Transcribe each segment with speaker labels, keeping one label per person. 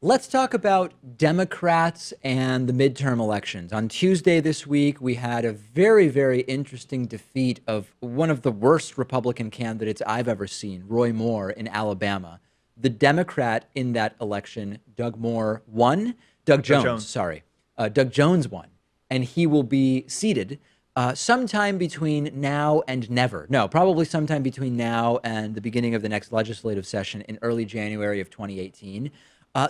Speaker 1: Let's talk about Democrats and the midterm elections. On Tuesday this week, we had a very, very interesting defeat of one of the worst Republican candidates I've ever seen, Roy Moore in Alabama. The Democrat in that election, Doug Moore, won. Doug
Speaker 2: Doug
Speaker 1: Jones,
Speaker 2: Jones.
Speaker 1: sorry. Doug Jones won. And he will be seated sometime between now and never. No, probably sometime between now and the beginning of the next legislative session in early January of 2018.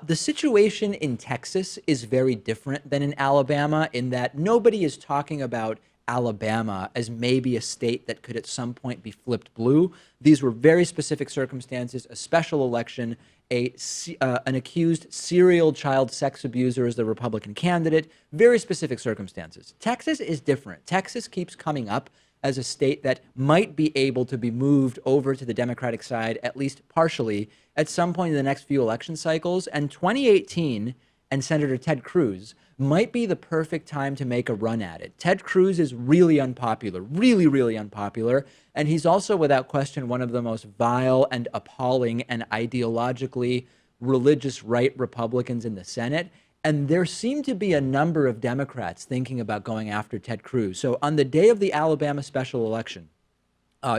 Speaker 1: The situation in Texas is very different than in Alabama in that nobody is talking about Alabama as maybe a state that could at some point be flipped blue. These were very specific circumstances, a special election, an accused serial child sex abuser as the Republican candidate, very specific circumstances. Texas is different. Texas keeps coming up as a state that might be able to be moved over to the Democratic side, at least partially, at some point in the next few election cycles. And 2018 and Senator Ted Cruz might be the perfect time to make a run at it. Ted Cruz is really unpopular, really, really unpopular. And he's also, without question, one of the most vile and appalling and ideologically religious right Republicans in the Senate. And there seem to be a number of Democrats thinking about going after Ted Cruz. So on the day of the Alabama special election,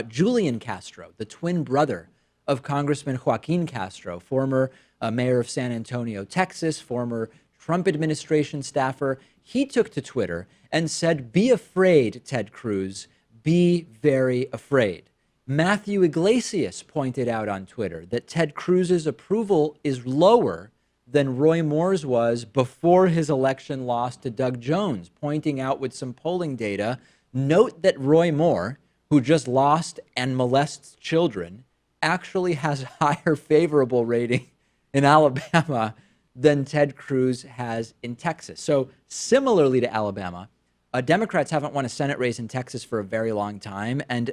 Speaker 1: Julian Castro, the twin brother of Congressman Joaquin Castro, former mayor of San Antonio, Texas, former Trump administration staffer, he took to Twitter and said, "Be afraid, Ted Cruz, be very afraid." Matthew Iglesias pointed out on Twitter that Ted Cruz's approval is lower than Roy Moore's was before his election loss to Doug Jones, pointing out with some polling data, note that Roy Moore, who just lost and molests children, actually has a higher favorable rating in Alabama than Ted Cruz has in Texas. So similarly to Alabama, Democrats haven't won a Senate race in Texas for a very long time. And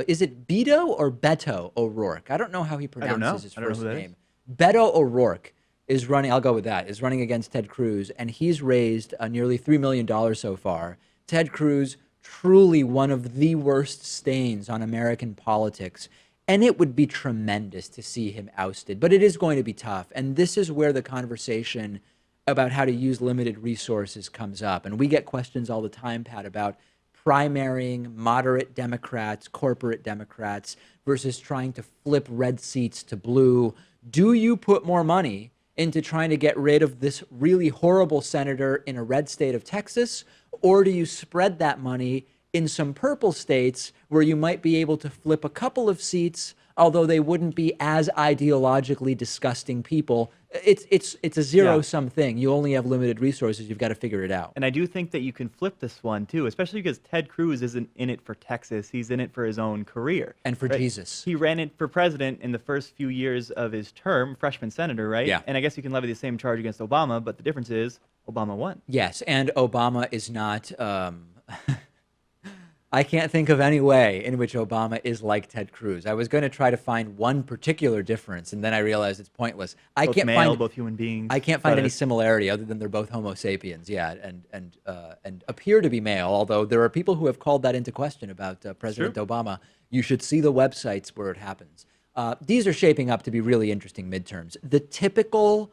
Speaker 1: is it Beto or Beto O'Rourke? I don't know how he
Speaker 2: I don't know.
Speaker 1: pronounces his
Speaker 2: I don't know
Speaker 1: first
Speaker 2: who that is.
Speaker 1: name. Beto O'Rourke is running, I'll go with that, is running against Ted Cruz, and he's raised nearly $3 million so far. Ted Cruz, truly one of the worst stains on American politics. And it would be tremendous to see him ousted, but it is going to be tough. And this is where the conversation about how to use limited resources comes up. And we get questions all the time, Pat, about primarying moderate Democrats, corporate Democrats, versus trying to flip red seats to blue. Do you put more money into trying to get rid of this really horrible senator in a red state of Texas, or do you spread that money in some purple states where you might be able to flip a couple of seats, although they wouldn't be as ideologically disgusting people? It's a zero-sum thing. You only have limited resources. You've got to figure it out.
Speaker 2: And I do think that you can flip this one too, especially because Ted Cruz isn't in it for Texas. He's in it for his own career.
Speaker 1: And for
Speaker 2: right?
Speaker 1: Jesus.
Speaker 2: He ran it for president in the first few years of his term, freshman senator, right?
Speaker 1: Yeah.
Speaker 2: And I guess you can levy the same charge against Obama, but the difference is Obama won.
Speaker 1: Yes, and Obama is not... I can't think of any way in which Obama is like Ted Cruz. I was going to try to find one particular difference, and then I realized it's pointless.
Speaker 2: Both male, both human beings.
Speaker 1: I can't find any similarity other than they're both Homo sapiens, yeah, and appear to be male. Although there are people who have called that into question about President Obama. You should see the websites where it happens. These are shaping up to be really interesting midterms. The typical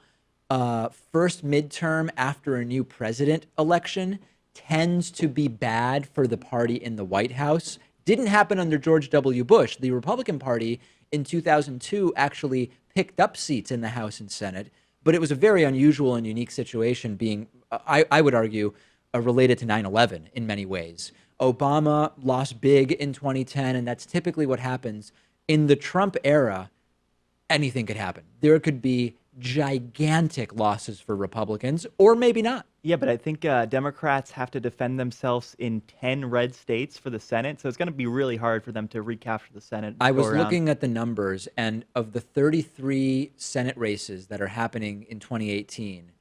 Speaker 1: first midterm after a new president election tends to be bad for the party in the White House. Didn't happen under George W. Bush. The Republican Party in 2002 actually picked up seats in the House and Senate, but it was a very unusual and unique situation being, I would argue, related to 9/11 in many ways. Obama lost big in 2010, and that's typically what happens. In the Trump era, anything could happen. There could be gigantic losses for Republicans, or maybe not.
Speaker 2: Yeah, but I think Democrats have to defend themselves in 10 red states for the Senate, so it's going to be really hard for them to recapture the Senate.
Speaker 1: I was looking at the numbers, and of the 33 Senate races that are happening in 2018,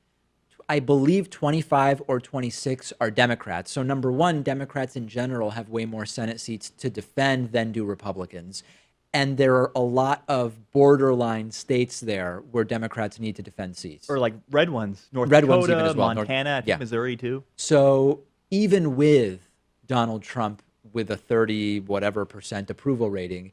Speaker 1: I believe 25 or 26 are Democrats. So number one, Democrats in general have way more Senate seats to defend than do Republicans. And there are a lot of borderline states there where Democrats need to defend seats.
Speaker 2: Or like red ones, North
Speaker 1: Red ones
Speaker 2: Dakota,
Speaker 1: even as well.
Speaker 2: Montana, I think Missouri too.
Speaker 1: So even with Donald Trump with a 30 whatever percent approval rating,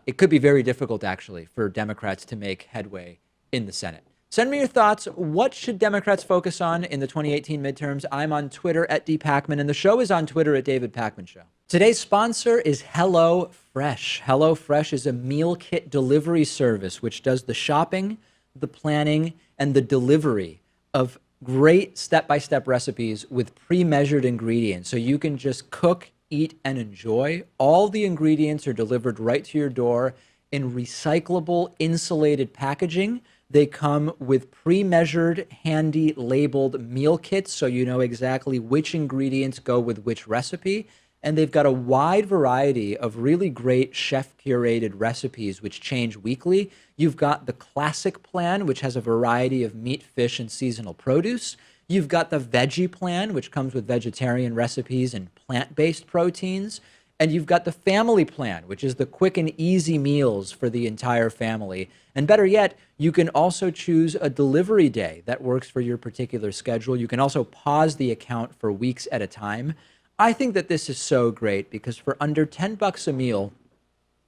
Speaker 1: it could be very difficult actually for Democrats to make headway in the Senate. Send me your thoughts. What should Democrats focus on in the 2018 midterms? I'm on Twitter at @dpakman, and the show is on Twitter at David Pakman Show. Today's sponsor is HelloFresh. HelloFresh is a meal kit delivery service which does the shopping, the planning, and the delivery of great step-by-step recipes with pre-measured ingredients. So you can just cook, eat, and enjoy. All the ingredients are delivered right to your door in recyclable, insulated packaging. They come with pre-measured, handy labeled meal kits, so you know exactly which ingredients go with which recipe. And they've got a wide variety of really great chef-curated recipes which change weekly. You've got the classic plan, which has a variety of meat, fish, and seasonal produce. You've got the veggie plan, which comes with vegetarian recipes and plant-based proteins. And you've got the family plan, which is the quick and easy meals for the entire family. And better yet, you can also choose a delivery day that works for your particular schedule. You can also pause the account for weeks at a time. I think that this is so great because for under $10 a meal,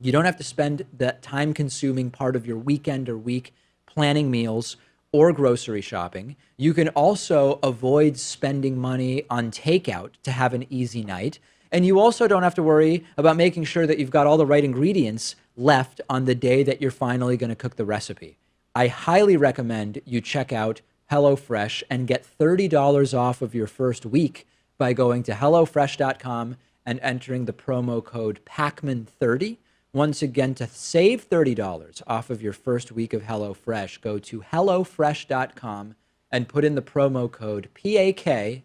Speaker 1: you don't have to spend that time-consuming part of your weekend or week planning meals or grocery shopping. You can also avoid spending money on takeout to have an easy night. And you also don't have to worry about making sure that you've got all the right ingredients left on the day that you're finally going to cook the recipe. I highly recommend you check out HelloFresh and get $30 off of your first week by going to HelloFresh.com and entering the promo code PAKMAN30. Once again, to save $30 off of your first week of HelloFresh, go to HelloFresh.com and put in the promo code PAKMAN30.